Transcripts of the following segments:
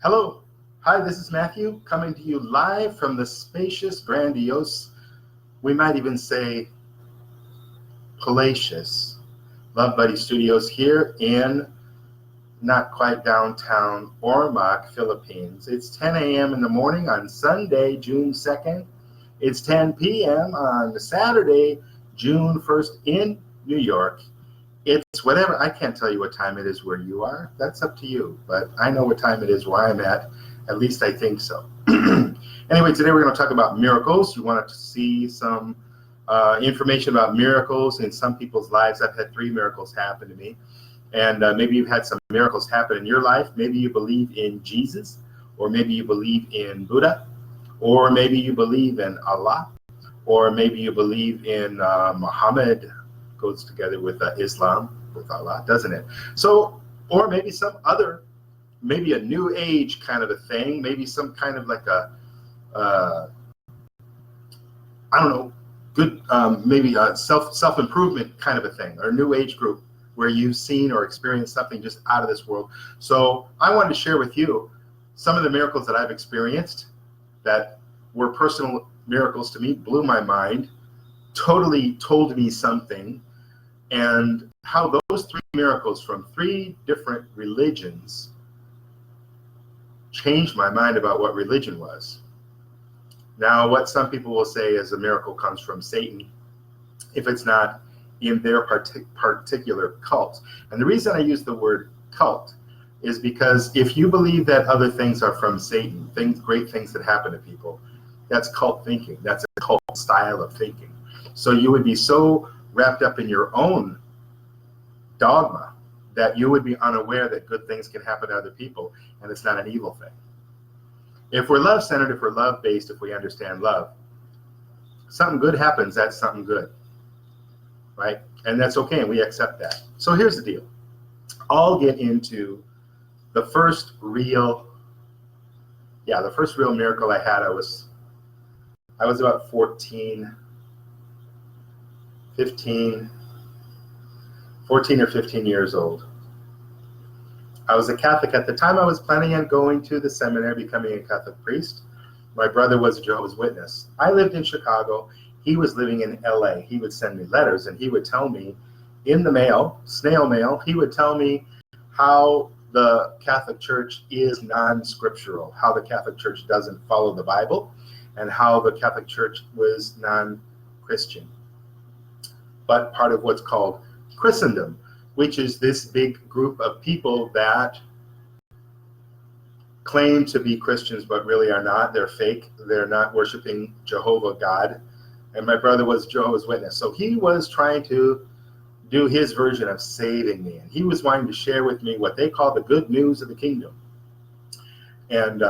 Hello. Hi, this is Matthew coming to you live from the spacious, grandiose, we might even say palatious Love Buddy Studios here in not quite downtown Ormoc, Philippines. It's 10 a.m. in the morning on Sunday, June 2nd. It's 10 p.m. on Saturday, June 1st in New York. It's whatever. I can't tell you what time it is where you are. That's up to you. But I know what time it is where I'm at. At least I think so. Anyway, today we're going to talk about miracles. You wanted to see some information about miracles in some people's lives. I've had 3 miracles happen to me. And maybe you've had some miracles happen in your life. Maybe you believe in Jesus, or maybe you believe in Buddha, or maybe you believe in Allah, or maybe you believe in Muhammad. Goes together with Islam, with Allah, doesn't it? So, or maybe some other, maybe a new age kind of a thing, maybe some kind of like a, I don't know, good, maybe a self-improvement kind of a thing, or a new age group where you've seen or experienced something just out of this world. So I wanted to share with you some of the miracles that I've experienced that were personal miracles to me, blew my mind, totally told me something, and how those 3 miracles from 3 different religions changed my mind about what religion was. Now, what some people will say is a miracle comes from Satan, if it's not in their particular cult. And the reason I use the word cult is because if you believe that other things are from Satan, great things that happen to people, that's cult thinking. That's a cult style of thinking. So you would be so wrapped up in your own dogma that you would be unaware that good things can happen to other people, and it's not an evil thing. If we're love-centered, if we're love-based, if we understand love, something good happens, that's something good, right? And that's okay, and we accept that. So here's the deal. I'll get into the first real miracle I had. I was about 14 or 15 years old. I was a Catholic. At the time, I was planning on going to the seminary, becoming a Catholic priest. My brother was a Jehovah's Witness. I lived in Chicago. He was living in LA. He would send me letters, and he would tell me in the mail, snail mail, he would tell me how the Catholic Church is non-scriptural, how the Catholic Church doesn't follow the Bible, and how the Catholic Church was non-Christian, but part of what's called Christendom, which is this big group of people that claim to be Christians but really are not. They're fake. They're not worshiping Jehovah God. And my brother was Jehovah's Witness. So he was trying to do his version of saving me. And he was wanting to share with me what they call the good news of the kingdom. And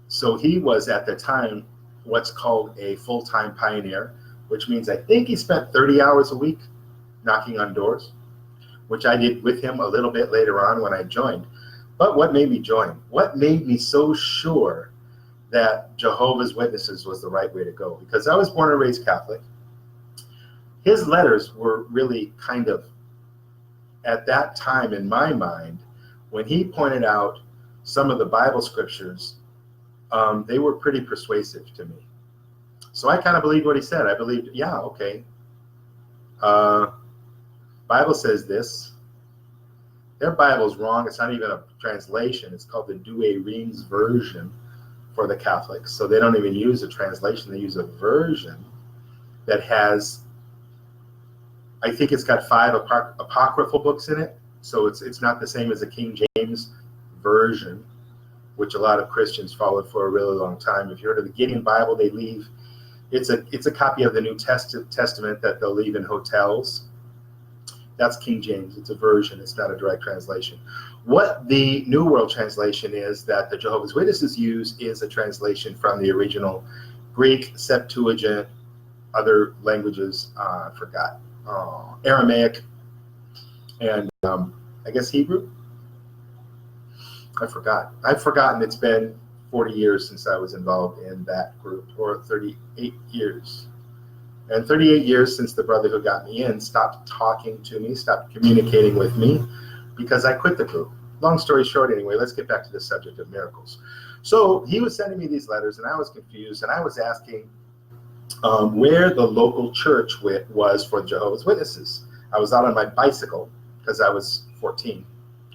so he was at the time what's called a full-time pioneer, which means I think he spent 30 hours a week knocking on doors, which I did with him a little bit later on when I joined. But what made me join? What made me so sure that Jehovah's Witnesses was the right way to go? Because I was born and raised Catholic. His letters were really kind of, at that time in my mind, when he pointed out some of the Bible scriptures, they were pretty persuasive to me. So I kind of believed what he said. I believed, yeah, okay. Bible says this. Their Bible's wrong. It's not even a translation. It's called the Douay Rheims version for the Catholics. So they don't even use a translation. They use a version that has, I think it's got 5 apocryphal books in it. So it's not the same as the King James version, which a lot of Christians followed for a really long time. If you heard of the Gideon Bible, they leave. It's a copy of the New Testament that they'll leave in hotels. That's King James. It's a version. It's not a direct translation. What the New World Translation is that the Jehovah's Witnesses use is a translation from the original Greek, Septuagint, other languages, I forgot, Aramaic, and I guess Hebrew. I've forgotten. It's been 40 years since I was involved in that group, or 38 years. And 38 years since the brother who got me in stopped talking to me, stopped communicating with me, because I quit the group. long story short, anyway, let's get back to the subject of miracles. So he was sending me these letters, and I was confused, and I was asking where the local church was for Jehovah's Witnesses. I was out on my bicycle because I was 14,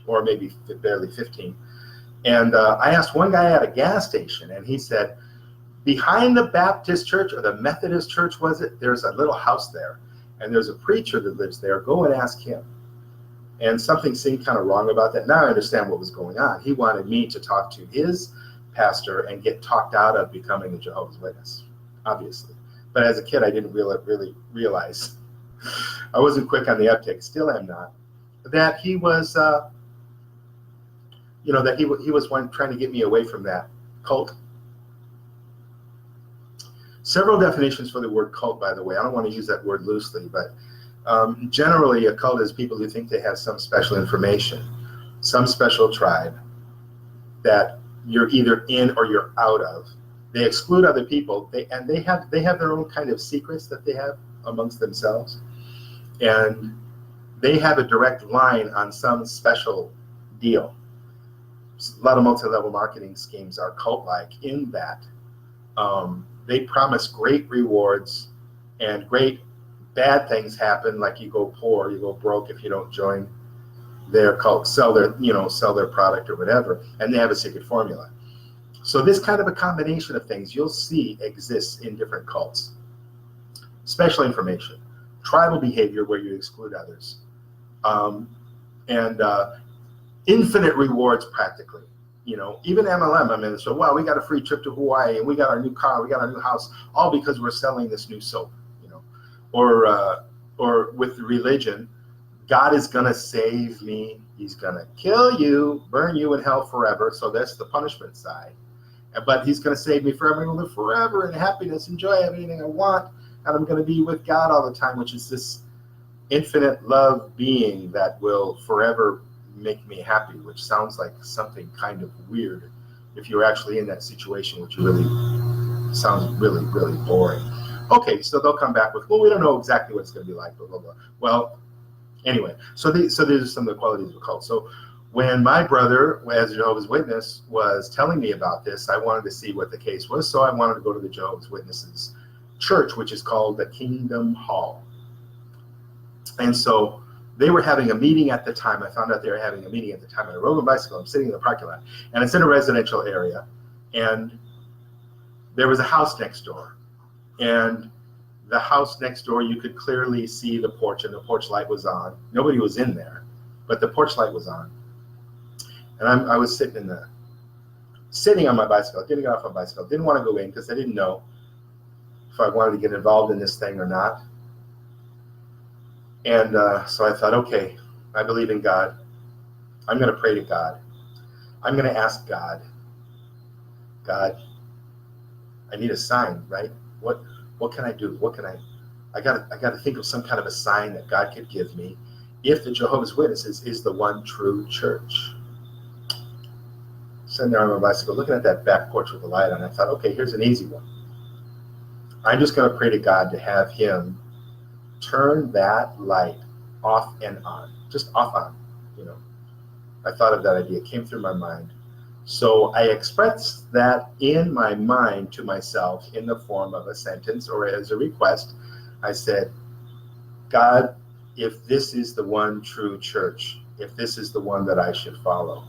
or maybe barely 15. And I asked one guy at a gas station, and he said, behind the Baptist church, or the Methodist church, was it? There's a little house there, and there's a preacher that lives there. Go and ask him. And something seemed kind of wrong about that. Now I understand what was going on. He wanted me to talk to his pastor and get talked out of becoming a Jehovah's Witness, obviously. But as a kid, I didn't really realize. I wasn't quick on the uptake, still am not, that he was, that he was one trying to get me away from that cult. Several definitions for the word cult, by the way. I don't want to use that word loosely, but generally a cult is people who think they have some special information, some special tribe that you're either in or you're out of. They exclude other people, they have their own kind of secrets that they have amongst themselves, and they have a direct line on some special deal. A lot of multi-level marketing schemes are cult-like in that they promise great rewards, and great bad things happen, like you go poor, you go broke if you don't join their cult, sell their product or whatever, and they have a secret formula. So this kind of a combination of things you'll see exists in different cults. Special information, tribal behavior where you exclude others, and infinite rewards practically. Even MLM, I mean, so, wow, we got a free trip to Hawaii, and we got our new car, we got our new house, all because we're selling this new soap, or with religion, God is going to save me, he's going to kill you, burn you in hell forever, so that's the punishment side. But he's going to save me forever, and live forever in happiness, enjoy everything I want, and I'm going to be with God all the time, which is this infinite love being that will forever make me happy, which sounds like something kind of weird if you're actually in that situation, which really sounds really, really boring. Okay, so they'll come back with, well, we don't know exactly what it's going to be like, blah, blah, blah. Well, anyway, so these are some of the qualities of a cult. So when my brother, as a Jehovah's Witness, was telling me about this, I wanted to see what the case was, so I wanted to go to the Jehovah's Witnesses church, which is called the Kingdom Hall. And so they were having a meeting at the time. I found out they were having a meeting at the time. I rode my bicycle. I'm sitting in the parking lot, and it's in a residential area, and there was a house next door. And the house next door, you could clearly see the porch, and the porch light was on. Nobody was in there, but the porch light was on. And I was sitting on my bicycle. I didn't get off my bicycle. Didn't want to go in because I didn't know if I wanted to get involved in this thing or not. And so I thought, okay, I believe in God. I'm going to pray to God. I'm going to ask God, I need a sign, right? What can I do? I got to think of some kind of a sign that God could give me if the Jehovah's Witnesses is the one true church. Sitting there on my bicycle, looking at that back porch with the light on, I thought, okay, here's an easy one. I'm just going to pray to God to have him turn that light off and on, just off on, I thought of that idea, it came through my mind. So I expressed that in my mind to myself in the form of a sentence or as a request. I said, God, if this is the one true church, if this is the one that I should follow,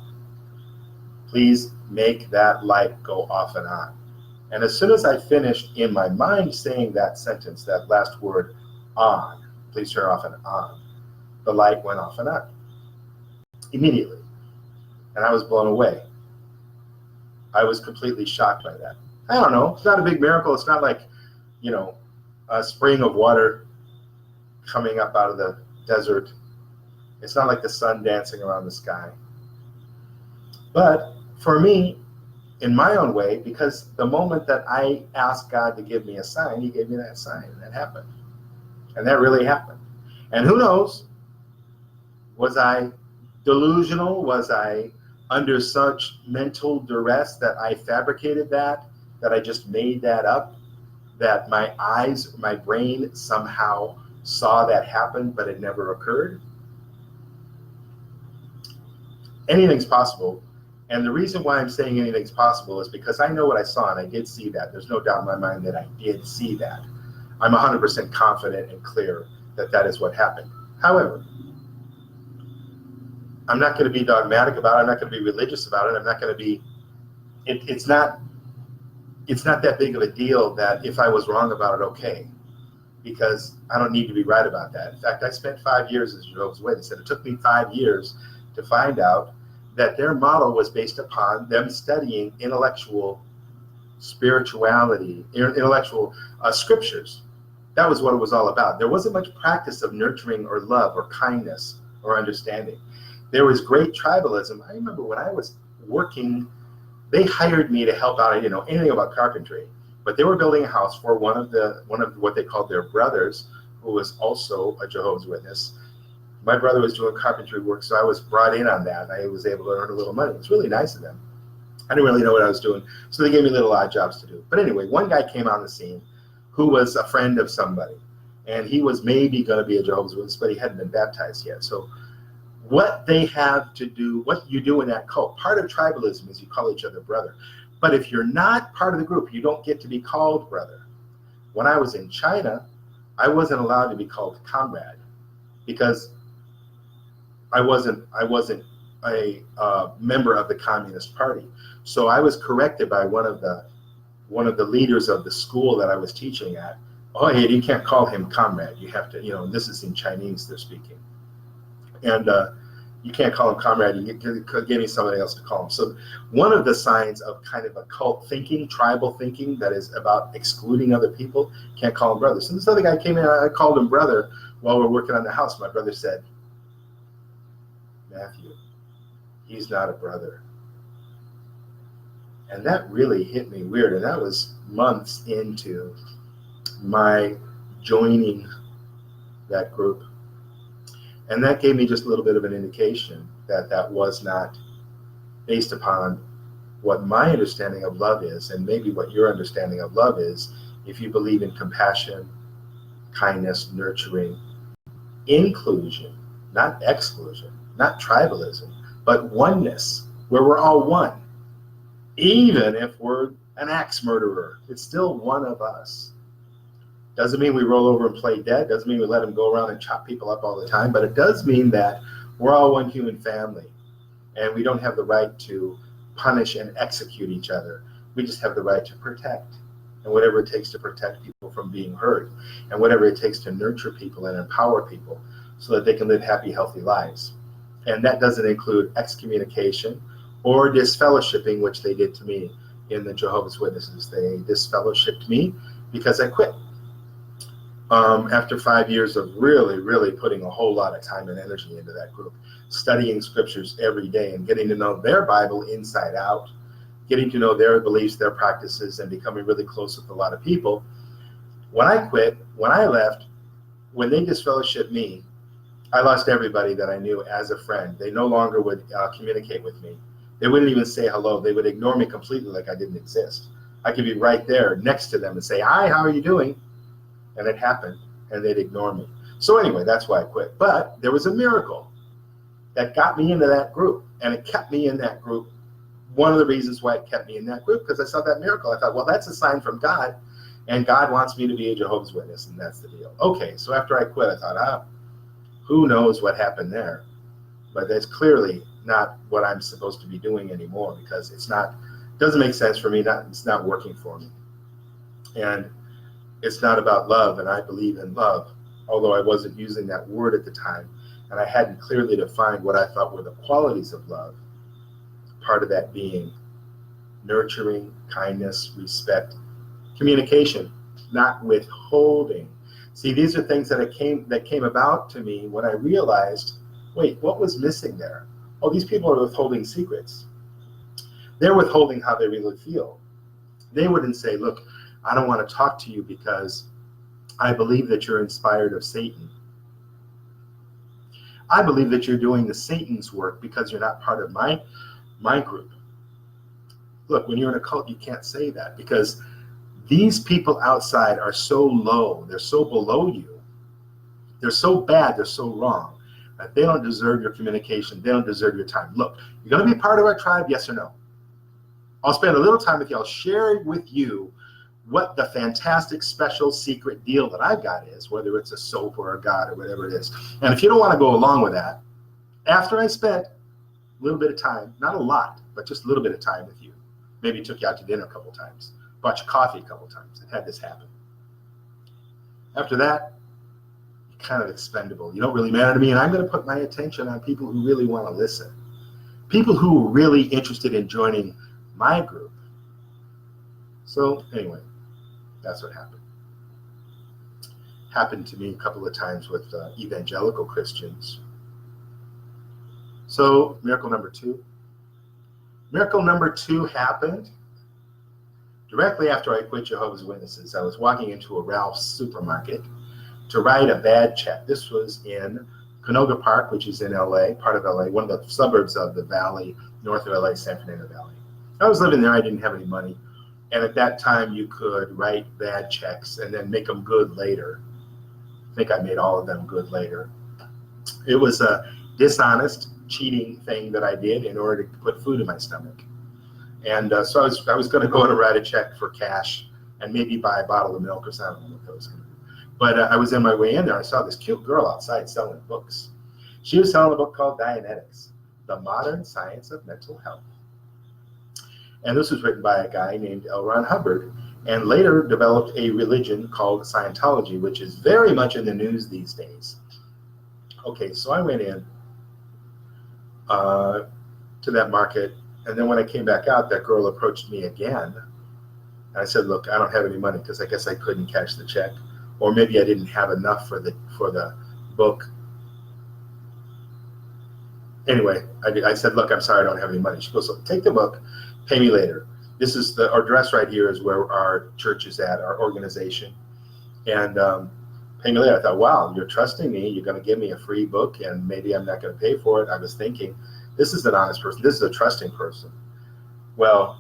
please make that light go off and on. And as soon as I finished in my mind saying that sentence, that last word, on, please turn off and on, the light went off and on immediately. And I was blown away. I was completely shocked by that. I don't know, it's not a big miracle. It's not like, a spring of water coming up out of the desert. It's not like the sun dancing around the sky. But for me, in my own way, because the moment that I asked God to give me a sign, he gave me that sign, and that happened. And that really happened. And who knows, was I delusional? Was I under such mental duress that I fabricated that I just made that up, that my eyes, my brain somehow saw that happen, but it never occurred? anything's possible. And the reason why I'm saying anything's possible is because I know what I saw, and I did see that. There's no doubt in my mind that I did see that. I'm 100% confident and clear that that is what happened. However, I'm not going to be dogmatic about it. I'm not going to be religious about it. I'm not going to be, it's not that big of a deal that if I was wrong about it, okay, because I don't need to be right about that. In fact, I spent 5 years as Jehovah's Witness, and it took me 5 years to find out that their model was based upon them studying intellectual spirituality, intellectual scriptures. That was what it was all about. There wasn't much practice of nurturing or love or kindness or understanding. There was great tribalism. I remember when I was working, they hired me to help out. I didn't know anything about carpentry, but they were building a house for one of what they called their brothers, who was also a Jehovah's Witness. My brother was doing carpentry work, so I was brought in on that, and I was able to earn a little money. It was really nice of them. I didn't really know what I was doing, so they gave me little odd jobs to do. But anyway, one guy came on the scene who was a friend of somebody, and he was maybe going to be a Jehovah's Witness, but he hadn't been baptized yet. So what they have to do, what you do in that cult, part of tribalism is you call each other brother. But if you're not part of the group, you don't get to be called brother. When I was in China, I wasn't allowed to be called comrade because I wasn't a member of the Communist Party. So I was corrected by one of the leaders of the school that I was teaching at. Oh, hey, you can't call him comrade. You have to, and this is in Chinese they're speaking. And you can't call him comrade. You give me somebody else to call him. So one of the signs of kind of a cult thinking, tribal thinking that is about excluding other people, can't call him brother. So this other guy came in, I called him brother while we're working on the house. My brother said, Matthew, he's not a brother. And that really hit me weird. And that was months into my joining that group. And that gave me just a little bit of an indication that that was not based upon what my understanding of love is, and maybe what your understanding of love is, if you believe in compassion, kindness, nurturing, inclusion, not exclusion, not tribalism, but oneness, where we're all one. Even if we're an axe murderer, it's still one of us. Doesn't mean we roll over and play dead. Doesn't mean we let them go around and chop people up all the time. But it does mean that we're all one human family. And we don't have the right to punish and execute each other. We just have the right to protect. And whatever it takes to protect people from being hurt. And whatever it takes to nurture people and empower people so that they can live happy, healthy lives. And that doesn't include excommunication or disfellowshipping, which they did to me in the Jehovah's Witnesses. They disfellowshipped me because I quit. After 5 years of really putting a whole lot of time and energy into that group, studying scriptures every day and getting to know their Bible inside out, getting to know their beliefs, their practices, and becoming really close with a lot of people. When I quit, when I left, when they disfellowshipped me, I lost everybody that I knew as a friend. They no longer would communicate with me. They wouldn't even say hello. They would ignore me completely like I didn't exist. I could be right there next to them and say, hi, how are you doing? And it happened, and they'd ignore me. So anyway, that's why I quit. But there was a miracle that got me into that group, and it kept me in that group. One of the reasons why it kept me in that group, because I saw that miracle. I thought, well, that's a sign from God, and God wants me to be a Jehovah's Witness, and that's the deal. Okay, so after I quit, I thought, who knows what happened there? But that's clearly not what I'm supposed to be doing anymore, because it doesn't make sense for me. It's not working for me. And it's not about love, and I believe in love, although I wasn't using that word at the time, and I hadn't clearly defined what I thought were the qualities of love. Part of that being nurturing, kindness, respect, communication, not withholding. See, these are things that came about to me when I realized, wait, what was missing there? Oh, these people are withholding secrets. They're withholding how they really feel. They wouldn't say, look, I don't want to talk to you because I believe that you're inspired of Satan. I believe that you're doing the Satan's work because you're not part of my group. Look, when you're in a cult, you can't say that, because these people outside are so low, they're so below you, they're so bad, they're so wrong, that they don't deserve your communication. They don't deserve your time. Look, you're going to be part of our tribe, yes or no? I'll spend a little time with you. I'll share with you what the fantastic special secret deal that I've got is, whether it's a soap or a god or whatever it is. And if you don't want to go along with that, after I spent a little bit of time, not a lot, but just a little bit of time with you, maybe took you out to dinner a couple times, bought you coffee a couple times, and had this happen. After that, you're kind of expendable. You don't really matter to me, and I'm going to put my attention on people who really want to listen, people who are really interested in joining my group. So anyway, that's what happened. Happened to me a couple of times with evangelical Christians. So miracle number 2. Miracle number 2 happened directly after I quit Jehovah's Witnesses. I was walking into a Ralph's supermarket to write a bad check. This was in Canoga Park, which is in LA, part of LA, one of the suburbs of the valley, north of LA, San Fernando Valley. I was living there. I didn't have any money. And at that time, you could write bad checks and then make them good later. I think I made all of them good later. It was a dishonest, cheating thing that I did in order to put food in my stomach. And so I was going to go and write a check for cash and maybe buy a bottle of milk or something. I don't know what that was going to do. But I was on my way in there. I saw this cute girl outside selling books. She was selling a book called Dianetics, The Modern Science of Mental Health. And this was written by a guy named L. Ron Hubbard, and later developed a religion called Scientology, which is very much in the news these days. Okay, so I went in to that market, and then when I came back out, that girl approached me again. And I said, look, I don't have any money because I guess I couldn't cash the check, or maybe I didn't have enough for the book. Anyway, I said, look, I'm sorry, I don't have any money. She goes, so take the book, pay me later. This is the address right here is where our church is at, our organization. And pay me later. I thought, wow, you're trusting me. You're going to give me a free book, and maybe I'm not going to pay for it. I was thinking, this is an honest person. This is a trusting person. Well,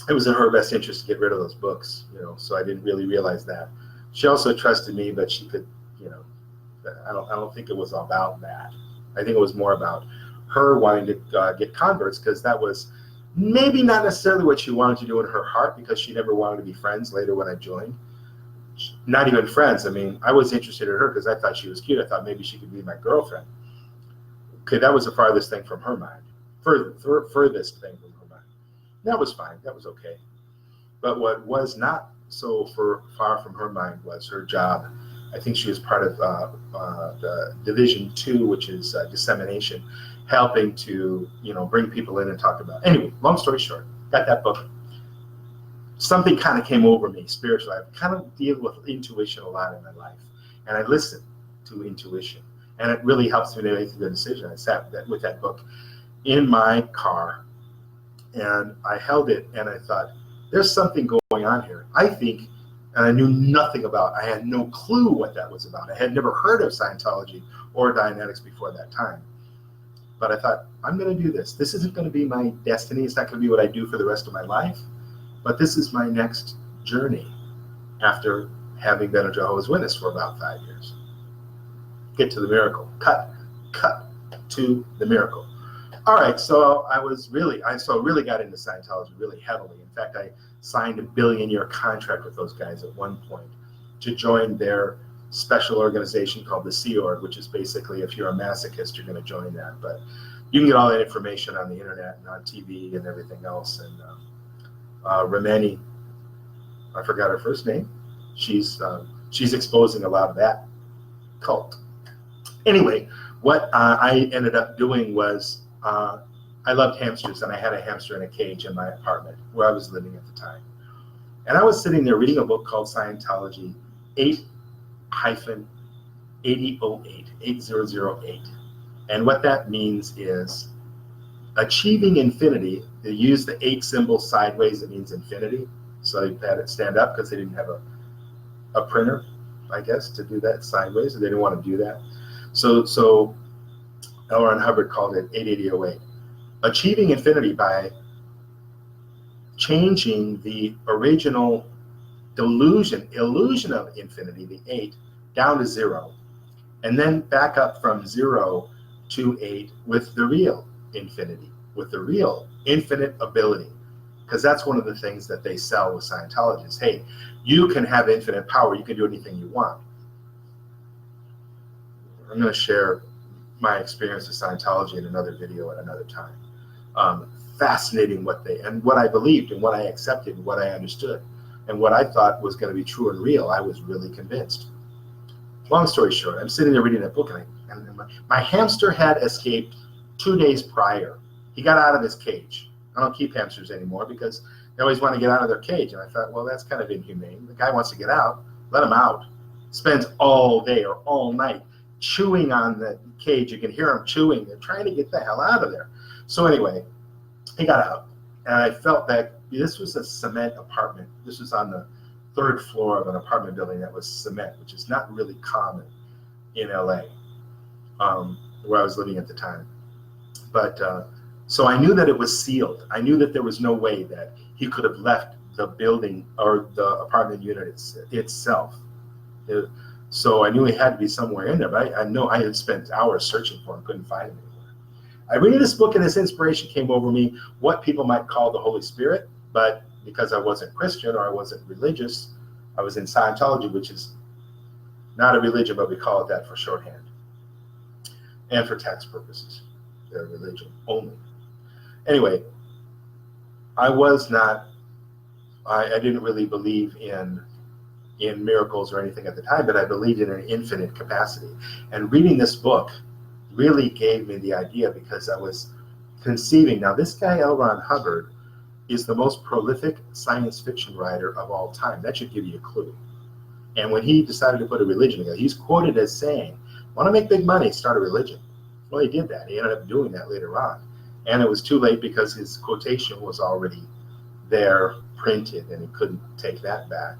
it was in her best interest to get rid of those books, so I didn't really realize that. She also trusted me, but she could, I don't think it was about that. I think it was more about her wanting to get converts, because that was maybe not necessarily what she wanted to do in her heart, because she never wanted to be friends later when I joined. Not even friends. I mean, I was interested in her because I thought she was cute. I thought maybe she could be my girlfriend. Okay, that was the farthest thing from her mind. Furthest thing from her mind. That was fine. That was okay. But what was not so far from her mind was her job. I think she was part of the Division 2, which is dissemination, helping to bring people in and talk about. Anyway, long story short, got that book. Something kind of came over me spiritually. I kind of deal with intuition a lot in my life, and I listen to intuition, and it really helps me to make a good decision. I sat with that book in my car, and I held it, and I thought, there's something going on here. I think, and I knew nothing about, I had no clue what that was about. I had never heard of Scientology or Dianetics before that time. But I thought, I'm going to do this. This isn't going to be my destiny. It's not going to be what I do for the rest of my life. But this is my next journey after having been a Jehovah's Witness for about 5 years. Get to the miracle. Cut to the miracle. All right, so I really got into Scientology really heavily. In fact, I signed a billion-year contract with those guys at one point to join their special organization called the Sea Org, which is basically, if you're a masochist, you're going to join that. But you can get all that information on the internet and on TV and everything else. And Ramani, I forgot her first name. She's exposing a lot of that cult. Anyway, what I ended up doing was I loved hamsters, and I had a hamster in a cage in my apartment where I was living at the time. And I was sitting there reading a book called Scientology 8-8008. And what that means is achieving infinity. They use the 8 symbol sideways, it means infinity. So they had it stand up because they didn't have a printer, I guess, to do that sideways, and they didn't want to do that. So L. Ron Hubbard called it 8-8008. Achieving infinity by changing the original illusion of infinity, the 8, down to 0, and then back up from 0 2:8 with the real infinity, with the real infinite ability. Because that's one of the things that they sell with Scientologists. Hey, you can have infinite power. You can do anything you want. I'm going to share my experience with Scientology in another video at another time. Fascinating what I believed and what I accepted and what I understood and what I thought was going to be true and real. I was really convinced. Long story short, I'm sitting there reading that book, and my hamster had escaped 2 days prior. He got out of his cage. I don't keep hamsters anymore because they always want to get out of their cage. And I thought, well, that's kind of inhumane. The guy wants to get out. Let him out. Spends all day or all night chewing on the cage. You can hear him chewing. They're trying to get the hell out of there. So anyway, he got out. And I felt that this was a cement apartment. This was on the 3rd floor of an apartment building that was cement, which is not really common in LA, where I was living at the time. But so I knew that it was sealed. I knew that there was no way that he could have left the building or the apartment unit itself. So I knew he had to be somewhere in there, but I know I had spent hours searching for him, couldn't find him anywhere. I read this book and this inspiration came over me, what people might call the Holy Spirit, but because I wasn't Christian or I wasn't religious, I was in Scientology, which is not a religion, but we call it that for shorthand and for tax purposes. They're a religion only. Anyway, I didn't really believe in miracles or anything at the time, but I believed in an infinite capacity. And reading this book really gave me the idea because I was conceiving. Now, this guy, L. Ron Hubbard, is the most prolific science fiction writer of all time. That should give you a clue. And when he decided to put a religion together, he's quoted as saying, want to make big money, start a religion. Well, he did that. He ended up doing that later on. And it was too late because his quotation was already there printed and he couldn't take that back.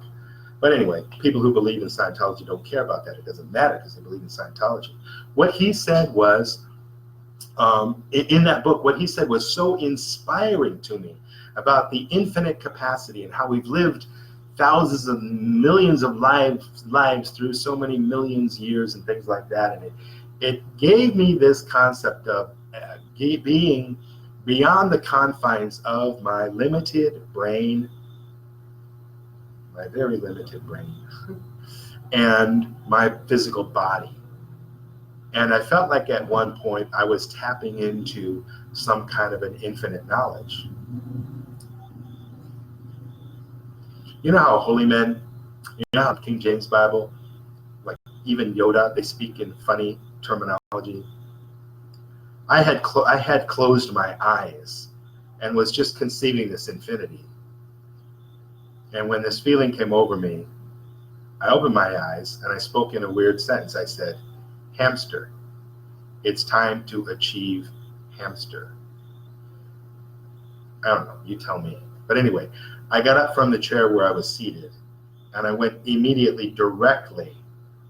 But anyway, people who believe in Scientology don't care about that. It doesn't matter because they believe in Scientology. What he said was, in that book, what he said was so inspiring to me about the infinite capacity and how we've lived thousands of millions of lives through so many millions years and things like that. And it gave me this concept of being beyond the confines of my limited brain, my very limited brain, and my physical body. And I felt like at one point I was tapping into some kind of an infinite knowledge. You know how holy men, you know how King James Bible, like even Yoda, they speak in funny terminology. I had closed my eyes and was just conceiving this infinity. And when this feeling came over me, I opened my eyes and I spoke in a weird sentence. I said, hamster, it's time to achieve hamster. I don't know, you tell me. But anyway, I got up from the chair where I was seated and I went immediately directly.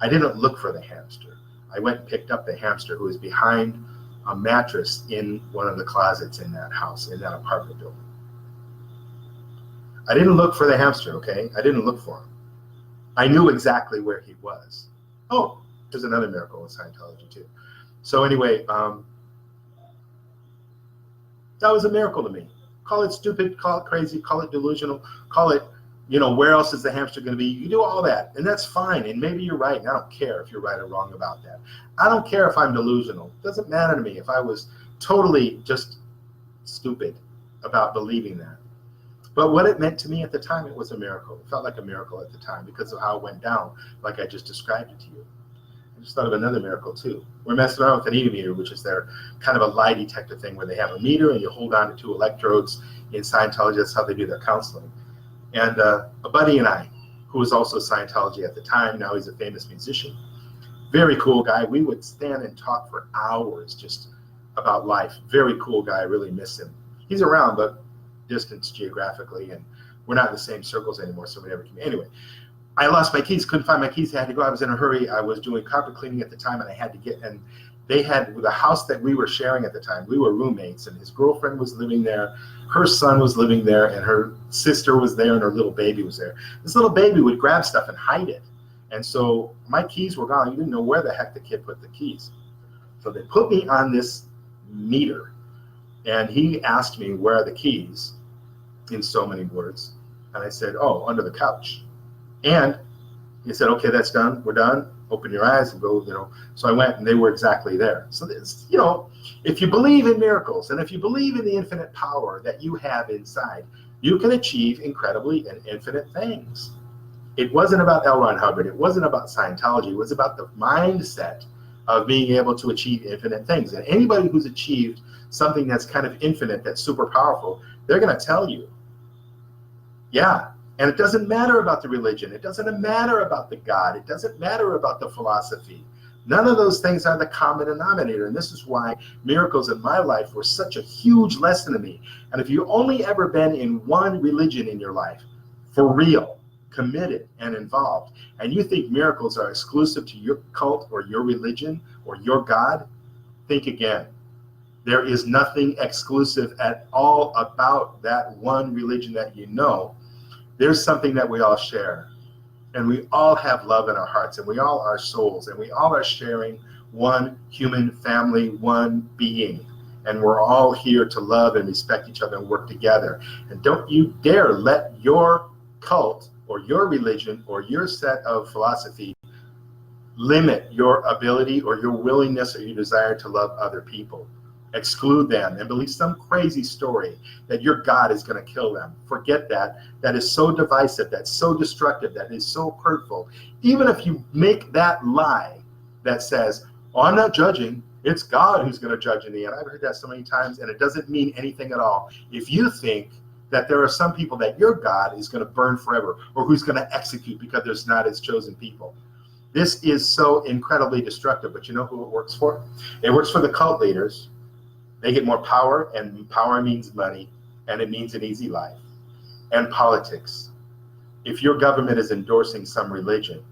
I didn't look for the hamster. I went and picked up the hamster who was behind a mattress in one of the closets in that house, in that apartment building. I didn't look for the hamster, okay? I didn't look for him. I knew exactly where he was. Oh, there's another miracle in Scientology too. So anyway, that was a miracle to me. Call it stupid, call it crazy, call it delusional, call it, where else is the hamster going to be? You can do all that, and that's fine. And maybe you're right, and I don't care if you're right or wrong about that. I don't care if I'm delusional. It doesn't matter to me if I was totally just stupid about believing that. But what it meant to me at the time, it was a miracle. It felt like a miracle at the time because of how it went down, like I just described it to you. I just thought of another miracle too. We're messing around with an meter, which is their kind of a lie detector thing where they have a meter and you hold on to 2 electrodes. In Scientology, that's how they do their counseling. And a buddy and I, who was also Scientology at the time, now he's a famous musician, very cool guy. We would stand and talk for hours just about life. Very cool guy, I really miss him. He's around, but distance geographically, and we're not in the same circles anymore, so we never came. Anyway, I lost my keys, couldn't find my keys, I had to go. I was in a hurry. I was doing carpet cleaning at the time, and I had to get, and they had the house that we were sharing at the time. We were roommates, and his girlfriend was living there, her son was living there, and her sister was there, and her little baby was there. This little baby would grab stuff and hide it, and so my keys were gone. You didn't know where the heck the kid put the keys. So they put me on this meter, and he asked me, where are the keys, in so many words. And I said, oh, under the couch. And he said, okay, that's done. We're done. Open your eyes and go, So I went, and they were exactly there. So this, if you believe in miracles, and if you believe in the infinite power that you have inside, you can achieve incredibly and infinite things. It wasn't about L. Ron Hubbard. It wasn't about Scientology. It was about the mindset of being able to achieve infinite things. And anybody who's achieved something that's kind of infinite, that's super powerful, they're going to tell you, yeah. And it doesn't matter about the religion. It doesn't matter about the God. It doesn't matter about the philosophy. None of those things are the common denominator. And this is why miracles in my life were such a huge lesson to me. And if you've only ever been in one religion in your life, for real, committed and involved, and you think miracles are exclusive to your cult or your religion or your God, think again. There is nothing exclusive at all about that one religion that you know. There's something that we all share, and we all have love in our hearts, and we all are souls, and we all are sharing one human family, one being, and we're all here to love and respect each other and work together. And don't you dare let your cult or your religion or your set of philosophy limit your ability or your willingness or your desire to love other people. Exclude them and believe some crazy story that your God is going to kill them. Forget that. That is so divisive. That's so destructive. That is so hurtful. Even if you make that lie that says, oh, I'm not judging, it's God who's going to judge in the end. I've heard that so many times, and it doesn't mean anything at all. If you think that there are some people that your God is going to burn forever or who's going to execute because there's not his chosen people, this is so incredibly destructive. But you know who it works for? It works for the cult leaders. They get more power, and power means money, and it means an easy life. And politics. If your government is endorsing some religion,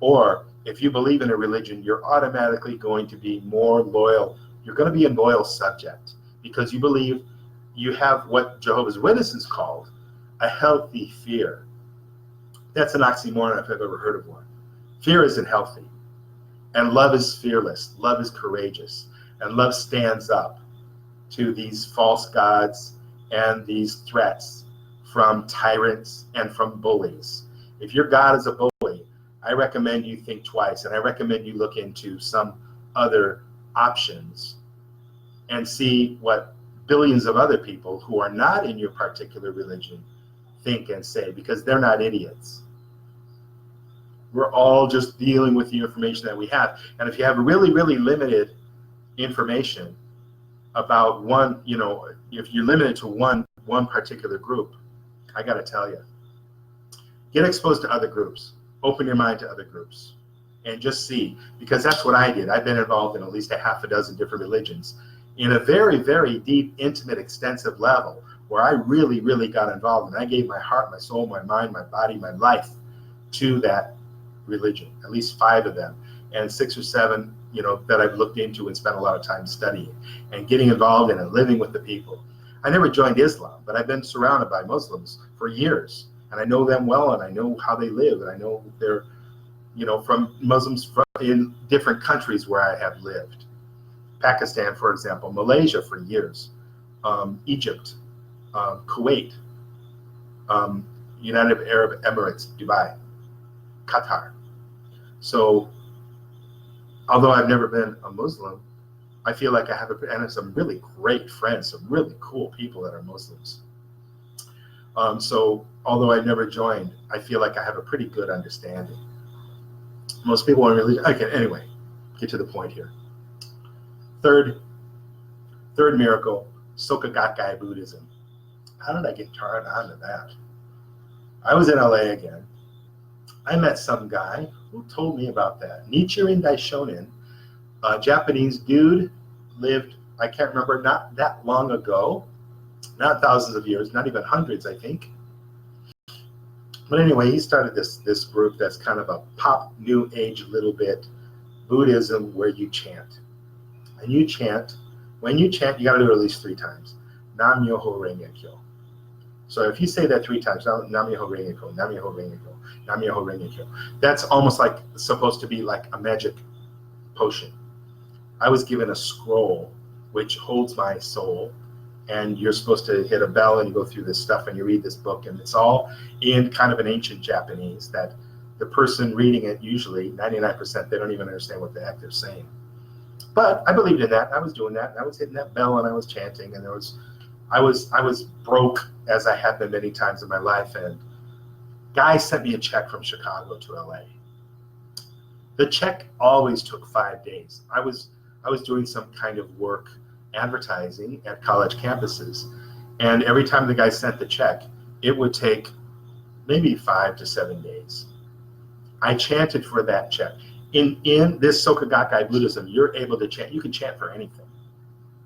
or if you believe in a religion, you're automatically going to be more loyal. You're going to be a loyal subject because you believe you have what Jehovah's Witnesses called a healthy fear. That's an oxymoron if I've ever heard of one. Fear isn't healthy, and love is fearless. Love is courageous, and love stands up to these false gods and these threats from tyrants and from bullies. If your God is a bully, I recommend you think twice, and I recommend you look into some other options and see what billions of other people who are not in your particular religion think and say, because they're not idiots. We're all just dealing with the information that we have. And if you have really, really limited information about one, if you're limited to one particular group, I got to tell you, get exposed to other groups. Open your mind to other groups and just see, because that's what I did. I've been involved in at least a half a dozen different religions in a very, very deep, intimate, extensive level where I really, really got involved, and I gave my heart, my soul, my mind, my body, my life to that religion, at least 5 of them, and 6 or 7 that I've looked into and spent a lot of time studying and getting involved in and living with the people. I never joined Islam, but I've been surrounded by Muslims for years, and I know them well, and I know how they live, and I know they're, from Muslims in different countries where I have lived. Pakistan, for example, Malaysia for years, Egypt, Kuwait, United Arab Emirates, Dubai, Qatar. So although I've never been a Muslim, I feel like I have some really great friends, some really cool people that are Muslims. So although I've never joined, I feel like I have a pretty good understanding. Most people in religion, okay, anyway, get to the point here. Third miracle, Soka Gakkai Buddhism. How did I get turned on to that? I was in LA again. I met some guy who told me about that. Nichiren Daishonin, a Japanese dude, lived, I can't remember, not that long ago, not thousands of years, not even hundreds, I think. But anyway, he started this group that's kind of a pop new age little bit Buddhism where you chant. And you chant, when you chant, you got to do it at least 3 times. Nam Myoho Renge Kyo. So if you say that 3 times, Nam Myoho Renge Kyo, Nam Myoho Renge Kyo, Nam Myoho Renge Kyo, that's almost like supposed to be like a magic potion. I was given a scroll which holds my soul, and you're supposed to hit a bell and you go through this stuff and you read this book, and it's all in kind of an ancient Japanese that the person reading it, usually 99%, they don't even understand what the heck they're saying. But I believed in that. I was doing that. I was hitting that bell and I was chanting, and I was broke, as I have been many times in my life, and guy sent me a check from Chicago to LA. The check always took 5 days. I was doing some kind of work advertising at college campuses, and every time the guy sent the check, it would take maybe 5 to 7 days. I chanted for that check. In this Soka Gakkai Buddhism, you're able to chant. You can chant for anything.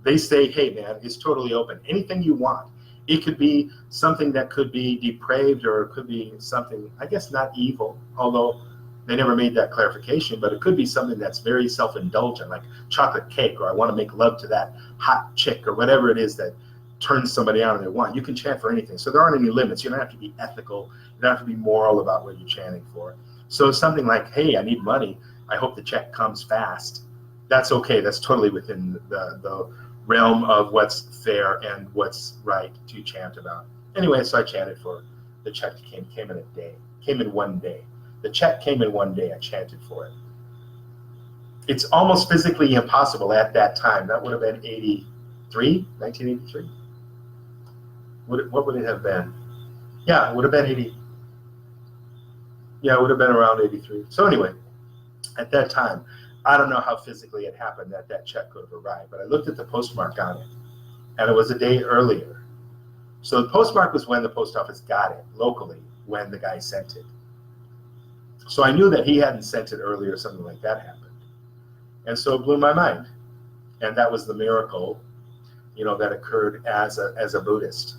They say, hey man, it's totally open. Anything you want. It could be something that could be depraved, or it could be something, I guess not evil, although they never made that clarification, but it could be something that's very self-indulgent, like chocolate cake, or I want to make love to that hot chick, or whatever it is that turns somebody on and they want. You can chant for anything. So there aren't any limits. You don't have to be ethical. You don't have to be moral about what you're chanting for. So something like, hey, I need money. I hope the check comes fast. That's okay. That's totally within the realm of what's fair and what's right to chant about. Anyway, so I chanted for the check. Came in a day. Came in 1 day. The check came in 1 day. I chanted for it. It's almost physically impossible at that time. That would have been 1983. What would it have been? Yeah, it would have been 80. Yeah, it would have been around 83. So anyway, at that time, I don't know how physically it happened that check could have arrived, but I looked at the postmark on it, and it was a day earlier. So the postmark was when the post office got it locally, when the guy sent it. So I knew that he hadn't sent it earlier, something like that happened. And so it blew my mind. And that was the miracle, that occurred as a Buddhist.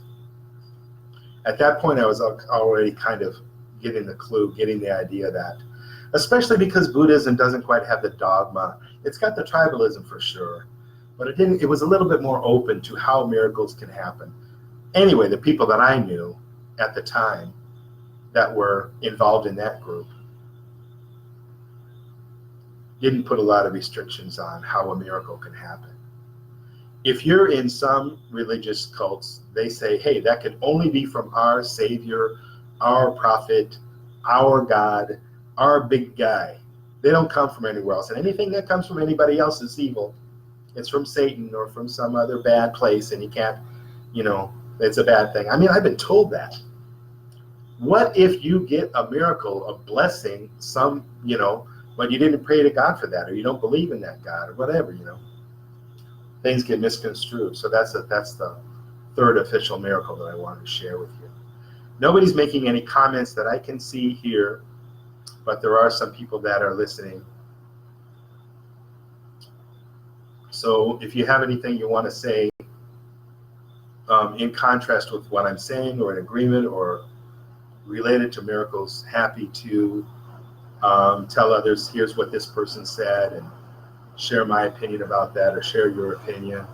At that point, I was already kind of getting the clue, getting the idea that, especially because Buddhism doesn't quite have the dogma. It's got the tribalism for sure, but it was a little bit more open to how miracles can happen. Anyway, the people that I knew at the time that were involved in that group didn't put a lot of restrictions on how a miracle can happen. If you're in some religious cults, they say, hey, that can only be from our Savior, our prophet, our God, our big guy. They don't come from anywhere else. And anything that comes from anybody else is evil. It's from Satan or from some other bad place, and you can't, it's a bad thing. I mean, I've been told that. What if you get a miracle, a blessing, but you didn't pray to God for that, or you don't believe in that God, or whatever, Things get misconstrued. So that's the third official miracle that I wanted to share with you. Nobody's making any comments that I can see here, but there are some people that are listening. So if you have anything you want to say in contrast with what I'm saying, or in agreement, or related to miracles, happy to tell others, here's what this person said, and share my opinion about that, or share your opinion.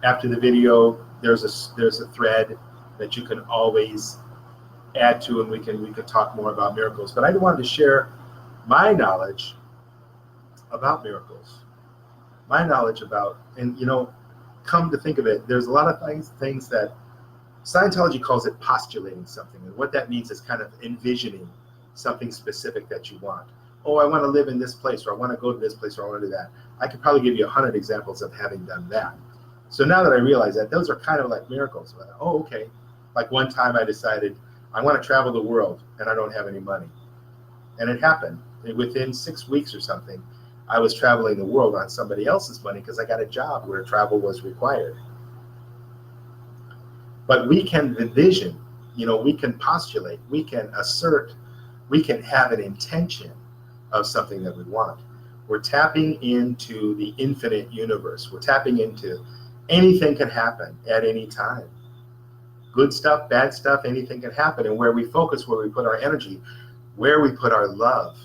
After the video, there's a thread that you can always add to, and we can talk more about miracles. But I wanted to share my knowledge about miracles, my knowledge about, and come to think of it, there's a lot of things that Scientology calls it postulating something, and what that means is kind of envisioning something specific that you want. Oh, I want to live in this place, or I want to go to this place, or I want to do that. I could probably give you 100 examples of having done that. So now that I realize that, those are kind of like miracles. Oh, okay. Like one time I decided I want to travel the world, and I don't have any money. And it happened. And within 6 weeks or something, I was traveling the world on somebody else's money because I got a job where travel was required. But we can envision, we can postulate, we can assert, we can have an intention of something that we want. We're tapping into the infinite universe. We're tapping into anything can happen at any time. Good stuff, bad stuff, anything can happen. And where we focus, where we put our energy, where we put our love,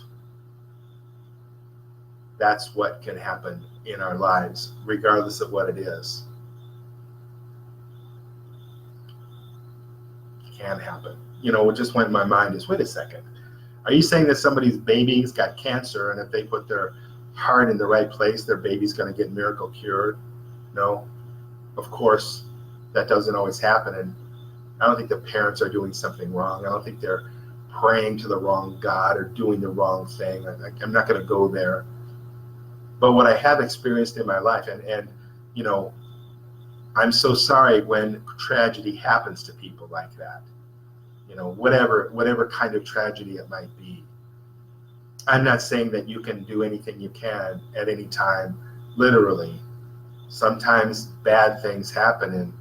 that's what can happen in our lives, regardless of what it is. It can happen. What just went in my mind is, wait a second. Are you saying that somebody's baby's got cancer, and if they put their heart in the right place, their baby's going to get miracle cured. No, of course, that doesn't always happen. And I don't think the parents are doing something wrong. I don't think they're praying to the wrong God or doing the wrong thing. I'm not going to go there. But what I have experienced in my life, and you know, I'm so sorry when tragedy happens to people like that. You know, whatever kind of tragedy it might be. I'm not saying that you can do anything you can at any time, literally. Sometimes bad things happen and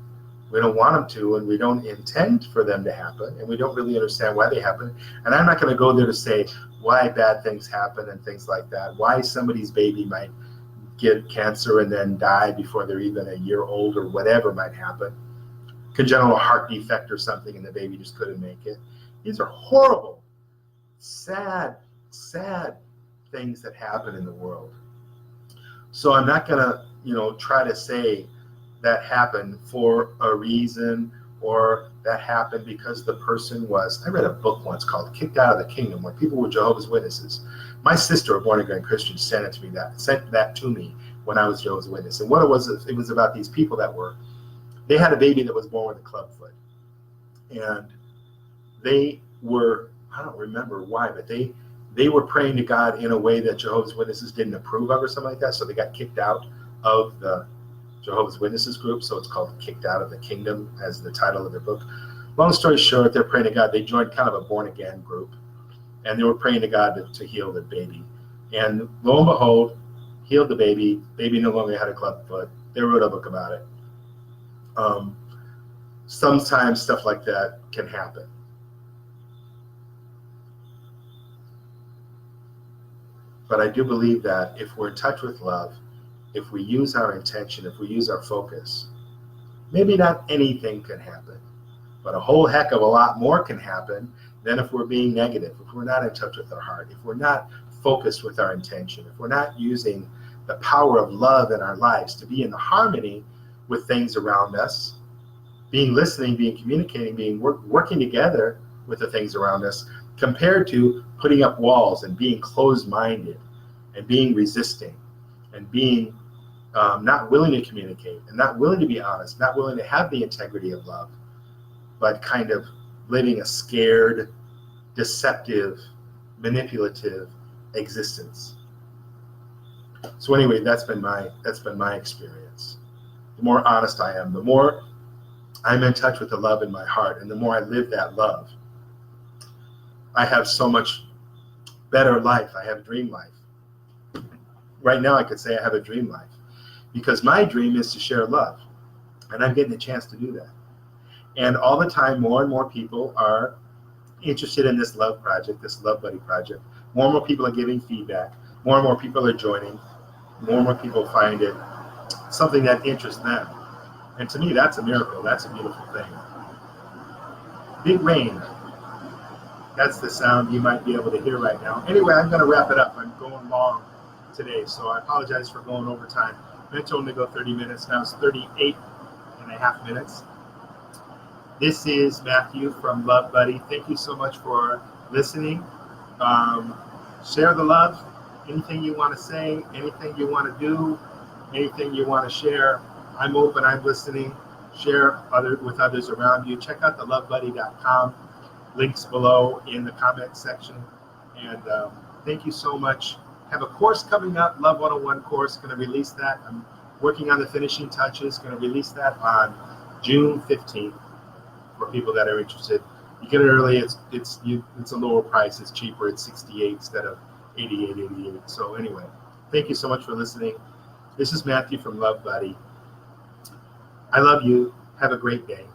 we don't want them to, and we don't intend for them to happen, and we don't really understand why they happen. And I'm not going to go there to say why bad things happen and things like that, why somebody's baby might get cancer and then die before they're even a year old or whatever might happen, congenital heart defect or something, and the baby just couldn't make it. These are horrible, sad things that happen in the world. So I'm not going to, try to say that happened for a reason or that happened because the person was, I read a book once called Kicked Out of the Kingdom, where people were Jehovah's Witnesses. My sister, a born-again Christian, sent that to me when I was Jehovah's Witness. And what it was about these people they had a baby that was born with a clubfoot. And they were, I don't remember why, but they were praying to God in a way that Jehovah's Witnesses didn't approve of or something like that. So they got kicked out of the Jehovah's Witnesses group. So it's called Kicked Out of the Kingdom as the title of their book. Long story short, they're praying to God. They joined kind of a born-again group. And they were praying to God to heal the baby. And lo and behold, healed the baby. Baby no longer had a clubfoot. They wrote a book about it. Sometimes stuff like that can happen. But I do believe that if we're in touch with love, if we use our intention, if we use our focus, maybe not anything can happen, but a whole heck of a lot more can happen than if we're being negative, if we're not in touch with our heart, if we're not focused with our intention, if we're not using the power of love in our lives to be in the harmony with things around us, being listening, being communicating, being working together with the things around us, compared to putting up walls and being closed-minded and being resisting and being not willing to communicate and not willing to be honest, not willing to have the integrity of love, but kind of living a scared, deceptive, manipulative existence. So anyway, that's been my experience. The more honest I am, the more I'm in touch with the love in my heart, and the more I live that love, I have so much better life. I have dream life. Right now I could say I have a dream life because my dream is to share love, and I'm getting a chance to do that. And all the time, more and more people are interested in this love project, this Love Buddy project. More and more people are giving feedback. More and more people are joining. More and more people find it something that interests them. And to me, that's a miracle. That's a beautiful thing. Big rain. That's the sound you might be able to hear right now. Anyway, I'm going to wrap it up. I'm going long today, so I apologize for going over time. I meant to only go 30 minutes. Now it's 38 and a half minutes. This is Matthew from Love Buddy. Thank you so much for listening. Share the love. Anything you want to say, anything you want to do, anything you want to share, I'm open, I'm listening. Share with others around you. Check out the lovebuddy.com. Links below in the comment section. And thank you so much. Have a course coming up, Love 101 course. Going to release that. I'm working on the finishing touches. Going to release that on June 15th for people that are interested. You get it early. It's a lower price. It's cheaper. It's $68 instead of $88.88. So anyway, thank you so much for listening. This is Matthew from Love Buddy. I love you. Have a great day.